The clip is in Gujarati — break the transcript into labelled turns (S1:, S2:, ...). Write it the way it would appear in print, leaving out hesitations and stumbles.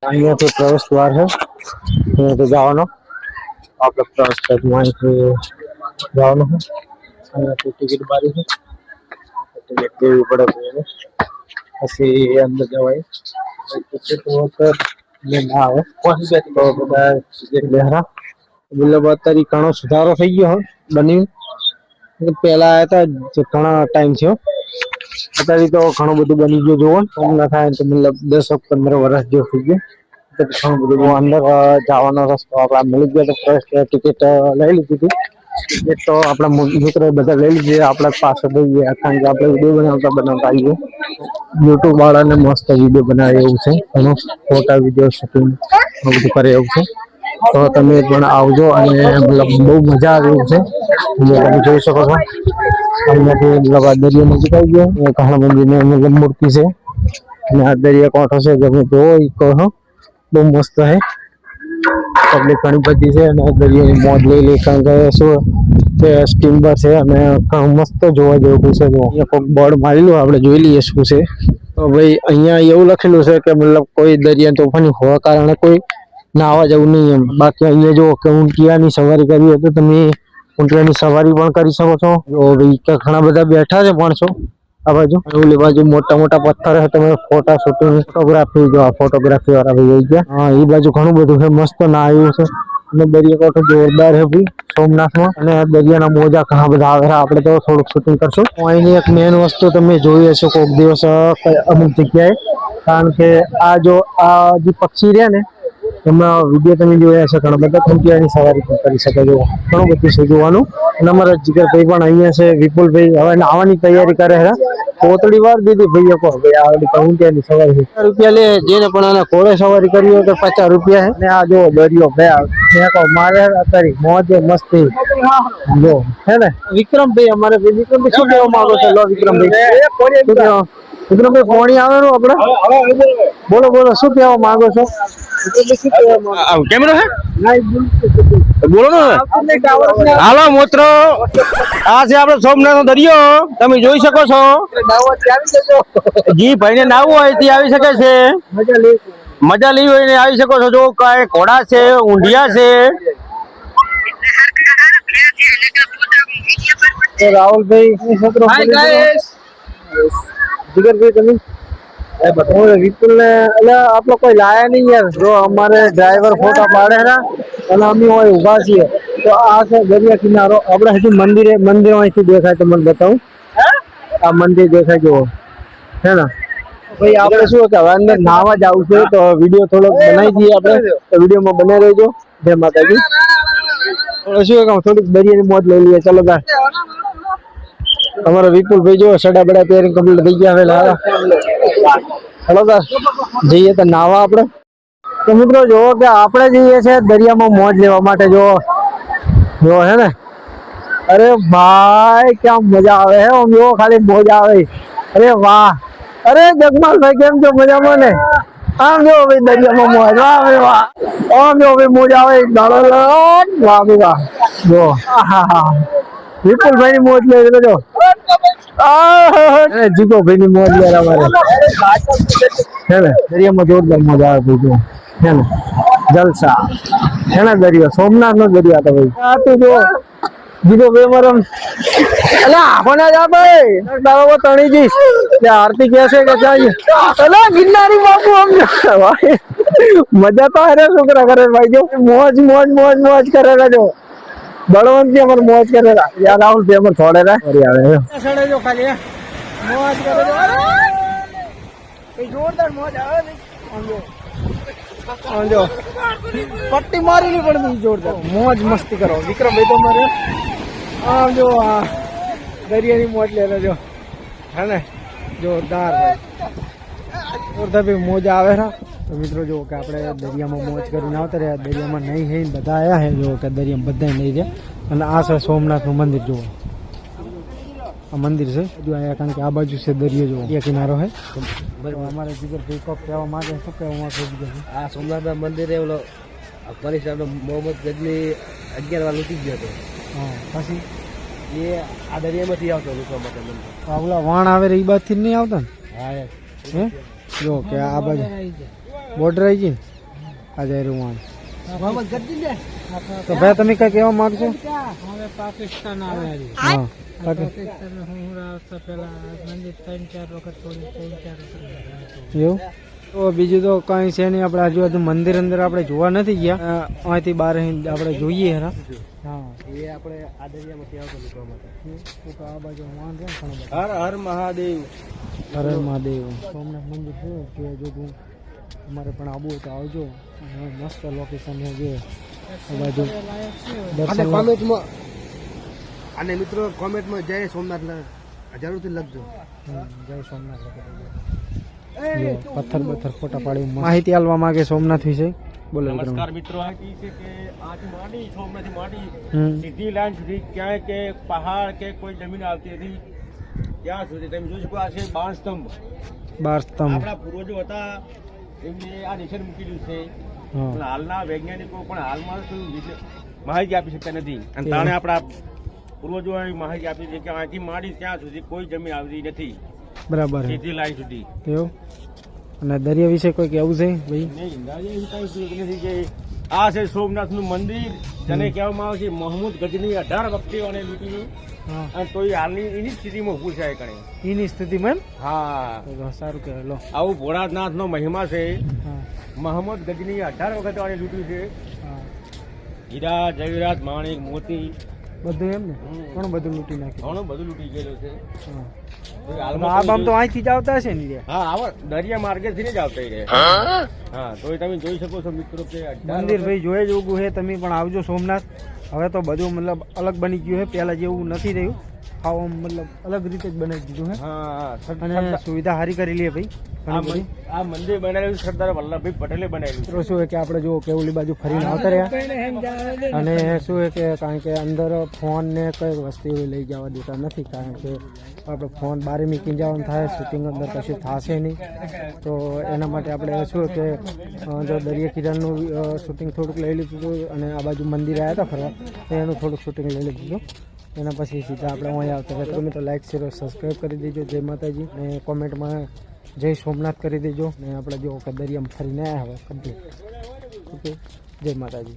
S1: અહીંયાથી પ્રવેશ દ્વાર છે, અહીંયાથી જવાનો આપણે પ્રવેશ અહીંયાથી જવાનું છે, અહીંયાથી ટિકિટ બારી છે, ટિકિટ દેવી પડે છે, પછી અંદર જવાય ટિકિટ વગર ના આવે તો બધા ટિકિટ લેહરા મતલબ અત્યારે ઘણો સુધારો થઈ ગયો બની પેલા આવ્યા હતા ઘણા ટાઈમ થયો અત્યારે તો ઘણું બધું બની ગયું જોવો ના થાય તો મતલબ 10-15 વર્ષ જેવું થઈ ગયું ઘણું બધું અંદર જવાનો રસ્તો આપડા મળી ગયો તો ફર્સ્ટ ટિકિટ લઈ લીધી હતી ટિકિટ તો આપણા મિત્રો બધા લઈ લીધી આપણા પાસે ગયા કારણ કે આપણે વિડીયો બનાવતા આવીએ યુટ્યુબ વાળાને મસ્ત વિડીયો બનાવે એવું છે ઘણું ફોટા વિડીયો શૂટિંગ બધું કરે એવું છે તો તમે પણ આવજો અને મતલબ બહુ મજા આવે એવું છે તમે જોઈ શકો છો અહીંયાથી મતલબ આ દરિયો નજીક આવી ગયો કહા મંદિરની મતલબ મૂર્તિ છે અને આ દરિયા કાંઠો છે તમે જોવો કહો બહુ મસ્ત છે પબ્લિક ઘણી બધી છે અને દરિયાની મોજ લઈ લે કારણ કે શું કે સ્ટીમર છે અને મસ્ત જોવા જેવું છે અહીંયા કોઈક બોર્ડ મારેલું આપણે જોઈ લઈએ શું છે તો ભાઈ અહીંયા એવું લખેલું છે કે મતલબ કોઈ દરિયા તોફાની હોવા કારણે કોઈ નાવા જવું નહીં એમ બાકી અહીંયા જો કે ઊંટિયાની સવારી કરવી હોય તો તમે ઊંટિયાની સવારી પણ કરી શકો છો ભાઈ ઘણા બધા બેઠા છે માણસો આ બાજુ ઓલી બાજુ મોટા મોટા પથ્થર છે તમે ફોટા શૂટિંગ ફોટોગ્રાફી જો ફોટોગ્રાફી વાળા ભાઈ આવી ગયા હા એ બાજુ ઘણું બધું છે મસ્ત ના આવ્યું છે અને દરિયાકાંઠો જોરદાર છે ભાઈ સોમનાથમાં અને દરિયાના મોજા ઘણા બધા આવે આપણે તો થોડુંક શૂટિંગ કરશું અહીંની એક મેન વસ્તુ તમે જોઈ હશો કોઈક દિવસ અમુક જગ્યાએ કારણ કે આ જે પક્ષી રહ્યા ને એમાં વિડીયો તમે જોયા હશે ઘણા બધા ઊંટિયાની સવારી પણ કરી શકે છો ઘણું બધું છે જોવાનું અને અમારા જીગરભાઈ પણ અહીંયા છે વિપુલભાઈ હવે નાવાની તૈયારી કરે છે કોતડી વાર દીધી ભાઈ કહો ભાઈ આ ઊંટિયાની સવારી રૂપિયા લે જેને પણ આને ઘોડે સવારી કરવી હોય તો 50 રૂપિયા છે અને આ જો દરિયો ભાઈ મારે અત્યારે મોજ મસ્તી જો હે ને વિક્રમભાઈ અમારે વિક્રમભાઈ શું કહેવા માંગો છો લો વિક્રમભાઈ વિક્રમભાઈ પોણી આવે આપણે બોલો બોલો શું કહેવા માંગો છો કેમેરો હે બોલો ને હાલો મિત્રો આ છે આપણો સોમનાથ નો દરિયો તમે જોઈ શકો છો જી ભાઈ ને નાવું હોય તે આવી શકે છે મજા લેવી હોય ને આવી શકો છો જો કઈ ઘોડા છે ઊંધિયા છે રાહુલભાઈ જીગરભાઈ તમે વિપુલ ને એટલે આપડે કોઈ લાયા નહીં યાર જો અમારે ડ્રાઈવર ફોટા પાડે છે અને અમે હોય ઉભા છીએ તો આ છે દરિયા કિનારો આપણે હજી મંદિર અહીંથી દેખાય તો મને બતાવું આ મંદિર દેખાય જેવો હે ને ભાઈ આપણે શું કે હવે અંદર નાવા જ આવું છે તો વિડીયો થોડોક બનાવી દઈએ આપણે તો વિડીયોમાં બને રહેજો જય માતાજી શું કે થોડીક દરિયાની મોજ લઈ લઈએ ચલો તાર અમારો વિપુલભાઈ જો સડા બડા પહેરી કમ્પ્લીટ થઈ ગયા હવે હલો તાર જઈએ તો નાવા આપણે તો મિત્રો જોવો કે આપણે જઈએ છે દરિયામાં મોજ લેવા માટે જો હે ને અરે ભાઈ ક્યાં મજા આવે હે આમ જો ખાલી મોજ આવે અરે વાહ અરે જગમાલભાઈ કેમ છો મજામાં ને આમ જો ભાઈ દરિયામાં મોજ વાહ ભાઈ વાહ આમ જો ભાઈ મોજ આવે વાહ ભાઈ વાહ જો હા વિપુલભાઈ ની મોજ લઈ જો જીગો ભાઈ ની મોજ લે અમારે હે ને દરિયામાં જોરદાર મજા આવે ભાઈ હે ને જલસા હે ને દરિયો સોમનાથ નો દરિયો હતો ભાઈ આ તું જો જીગો ભાઈ મારો અલે આપણને જા ભાઈ તારો તણી જઈશ તે આરતી કહે છે કે ચાહીએ અલે ગિરનારી બાપુ આમ મજા તો અરે છોકરા કરે ભાઈ જો મોજ મોજ મોજ મોજ કરે જો બળવંતી અમર મોજ કરે યાર રાહુલ ભાઈ અમર થોડે રે આવે સડે જો ખાલી મોજ કરે એ જોરદાર મોજ આવે ને આંજો પટ્ટી મારી ની પડતી જોરદાર મોજ મસ્તી કરો વિક્રમભાઈ તો મારે આમ જો આ દરિયાની મોજ લે જો હે ને જોરદાર ભાઈ જોરદાર ભાઈ મોજ આવે છે તો મિત્રો જો કે આપણે દરિયામાં મોજ કરીને આવતા રહ્યા દરિયામાં નહીં હે બધા આવ્યા હે જો કે દરિયામાં બધા નહીં રહ્યા અને આ છે સોમનાથનું મંદિર જુઓ આ મંદિર છે જો અહીંયા કારણ કે આ બાજુ છે દરિયો જો એ કિનારો છે અમારે જીગર ભાઈ કોક કહેવા માંગે શું કહેવા માંગે આ સોમનાથના મંદિરે ઓલો પરેશ મોહમ્મદ ગજની 11 વાર લૂંટી ગયો હતો હા પછી એ આ દરિયામાંથી આવતો લૂંટવા માટે મંદિર ઓલા વાણ આવે એ બાજુથી નહીં આવતા ને હા હે જો કે આ બાજુ બોર્ડર આવી ગઈ અજય રૂમાન તો ભાઈ તમે કઈ કહેવા માંગશો?
S2: હવે પાકિસ્તાન આવે
S1: હા
S2: પાકિસ્તાન હું આવતા પેલા મંદિર 3-4 વખત થોડી 3-4 વખત
S1: એવું તો બીજું તો કઈ છે નહીં. આપણે આજુબાજુ મંદિર અંદર આપણે જોવા નથી ગયા, અહીંથી બહાર આપણે જોઈએ હેરા. હા એ આપણે આ દરિયામાંથી આવતો નીકળવા માટે તો આ બાજુ વાન છે ઘણો બધો. હર હર મહાદેવ, હર હર મહાદેવ. સોમનાથ મંદિર છે જો તું તમારે પણ આવવું હોય તો આવજો. મસ્ત લોકેશન છે જે આ બાજુ દર્શન.
S3: અને મિત્રો કોમેન્ટમાં જય સોમનાથ જરૂરથી લખજો.
S1: જય સોમનાથ પથ્થર બથ્થર ફોટા પાડી માહિતી આલવા માંગે સોમનાથ વિશે. બોલો
S3: નમસ્કાર મિત્રો, આ છે કે આથી માંડી સોમનાથથી માંડી સીધી લાઈન સુધી ક્યાંય કે પહાડ કે કોઈ જમીન આવતી હતી ત્યાં સુધી તમે જોઈ શકો. આ છે 12 સ્તંભ.
S1: 12 સ્તંભ
S3: આપણા પૂર્વજો હતા એમને આ નિશાન મૂકેલું છે. પણ હાલના વૈજ્ઞાનિકો પણ હાલમાં માહિતી આપી શકતા નથી. અને તાણે આપણા પૂર્વજો માહિતી આપી છે કે અહીંથી માંડી ત્યાં સુધી કોઈ જમીન આવતી નથી.
S1: બરાબર
S3: સીધી લાઈન સુધી.
S1: એવું અને દરિયા વિશે કોઈ કેવું છે ભાઈ?
S3: આ છે સોમનાથ નું મંદિર, જેને કહેવામાં આવે છે મોહમ્મદ ગજની 18 વખતે લૂંટી અને તો હાલની એની સ્થિતિમાં ઉભું છે.
S1: એની સ્થિતિમાં
S3: હા
S1: સારું કહેવાય. લો
S3: આવું ભોળાનાથ નો મહિમા છે. મોહમ્મદ ગજની 18 વખત લૂંટ્યું છે. હીરા જવેરાત માણિક મોતી
S1: બધું એમ ને ઘણું બધું લૂંટી નાખ્યું.
S3: ઘણું બધું લૂંટી ગયેલું છે.
S1: આ બામ તો અહીંથી જ આવતા હશે ને?
S3: હા આવા દરિયા માર્ગેથી જ આવતા રહે. હા તો તમે જોઈ શકો છો મિત્રો કે
S1: મંદિર ભાઈ જોઈ જોગું છે. તમે પણ આવજો સોમનાથ. હવે તો બધું મતલબ અલગ બની ગયું છે, પહેલા જેવું નથી રહ્યું. ખાવા મતલબ અલગ રીતે જ બનાવી દીધું છે. અને સુવિધા સારી કરી લે ભાઈ.
S3: આ મંદિર બનાવેલું સરદાર વલ્લભભાઈ પટેલે બનાવેલું.
S1: તો શું કે આપણે જો કેવલી બાજુ ફરીને આવતા રહ્યા. અને શું કે કારણ કે અંદર ફોન ને કઈ વસ્તુ લઈ જવા દેતા નથી, કારણ કે આપણે ફોન બહાર મૂકીને જવાનું થાય, શૂટિંગ અંદર કશું થશે નહીં. તો એના માટે આપણે શું કે જો દરિયા કિનારાનું શૂટિંગ થોડુંક લઈ લીધું હતું અને આ બાજુ મંદિર આવ્યા હતા ફરવા તો એનું થોડુંક શૂટિંગ લઈ લીધું હતું. એના પછી સીધા આપણે અહીંયા આવતા હતા. તમે તો લાઈક શેર સબસ્ક્રાઈબ કરી દેજો. જય માતાજી. અને કોમેન્ટમાં જય સોમનાથ કરી દેજો. ને આપણે જો દરિયામાં ફરીને આવ્યા હવે કમ્પ્લીટ. ઓકે, જય માતાજી.